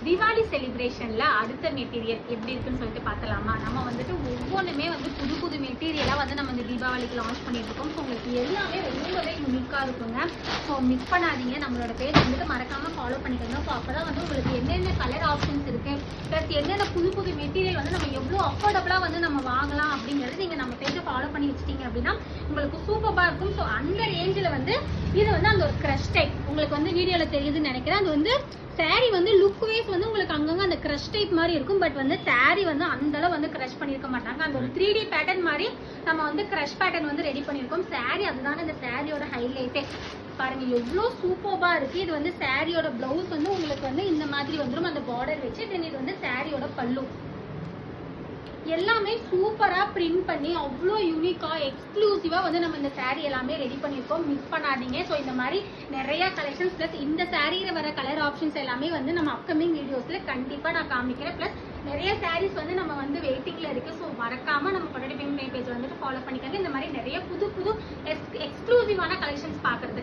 தீபாவளி செலிப்ரேஷன்ல அடுத்த மெட்டீரியல் எப்படி இருக்குன்னு சொல்லிட்டு பார்த்தலாமா? நம்ம வந்துட்டு ஒவ்வொன்றுமே வந்து புது புது மெட்டீரியலாக வந்து நம்ம இந்த தீபாவளிக்கு லான்ச் பண்ணிட்டு இருக்கோம். ஸோ உங்களுக்கு எல்லாமே ரொம்பவே யூனிக்காக இருக்குங்க. ஸோ மிஸ் பண்ணாதீங்க, நம்மளோட பேஜ் வந்துட்டு மறக்காம ஃபாலோ பண்ணிக்கணும். ஸோ அப்போ தான் வந்து உங்களுக்கு என்னென்ன கலர் ஆப்ஷன்ஸ் இருக்கு, ப்ளஸ் என்னென்ன புது புது மெட்டீரியல் வந்து நம்ம எவ்வளோ அஃபோர்டபுளாக வந்து நம்ம வாங்கலாம் அப்படிங்கிறது நீங்கள் நம்ம பேஜை ஃபாலோ பண்ணி வச்சிட்டீங்க அப்படின்னா உங்களுக்கு சூப்பராக இருக்கும். ஸோ அந்த ரேஞ்சில் வந்து இது வந்து அந்த ஒரு க்ரஷ் டைப் உங்களுக்கு வந்து வீடியோவில் தெரியுதுன்னு நினைக்கிறேன். அது வந்து சாரி வந்து லுக் வைஸ் வந்து உங்களுக்கு அங்கங்க அந்த க்ரஷ் டைப் மாதிரி இருக்கும். பட் வந்து சாரி வந்து அந்த அளவு வந்து க்ரஷ் பண்ணியிருக்க மாட்டாங்க. அந்த ஒரு 3D பேட்டர்ன் மாதிரி நம்ம வந்து க்ரஷ் பேட்டர்ன் வந்து ரெடி பண்ணியிருக்கோம். சாரி அதுதானே இந்த சாரியோட ஹைலைட்டே. பாருங்க எவ்வளோ சூப்பராக இருக்கு. இது வந்து சாரியோட பிளவுஸ் வந்து உங்களுக்கு வந்து இந்த மாதிரி வந்துடும் அந்த பார்டர் வச்சு. தென் இது வந்து சாரியோட பல்லு. எல்லாமே சூப்பராக பிரிண்ட் பண்ணி அவ்வளோ யூனிக்காக எக்ஸ்க்ளூசிவாக வந்து நம்ம இந்த சாரீ எல்லாமே ரெடி பண்ணியிருக்கோம். மிஸ் பண்ணாதீங்க. ஸோ இந்த மாதிரி நிறைய கலெக்ஷன்ஸ் ப்ளஸ் இந்த சாரியில் வர கலர் ஆப்ஷன்ஸ் எல்லாமே வந்து நம்ம அப்கமிங் வீடியோஸில் கண்டிப்பாக நான் காமிக்கிறேன். ப்ளஸ் நிறைய சாரீஸ் வந்து நம்ம வந்து வெயிட்டிங்கில் இருக்குது. ஸோ மறக்காமல் நம்ம கொண்டாடி பேஜ் வந்துட்டு ஃபாலோ பண்ணிக்காங்க. இந்த மாதிரி நிறைய புது புது எக்ஸ்க்ளூசிவான கலெக்ஷன்ஸ் பார்க்குறது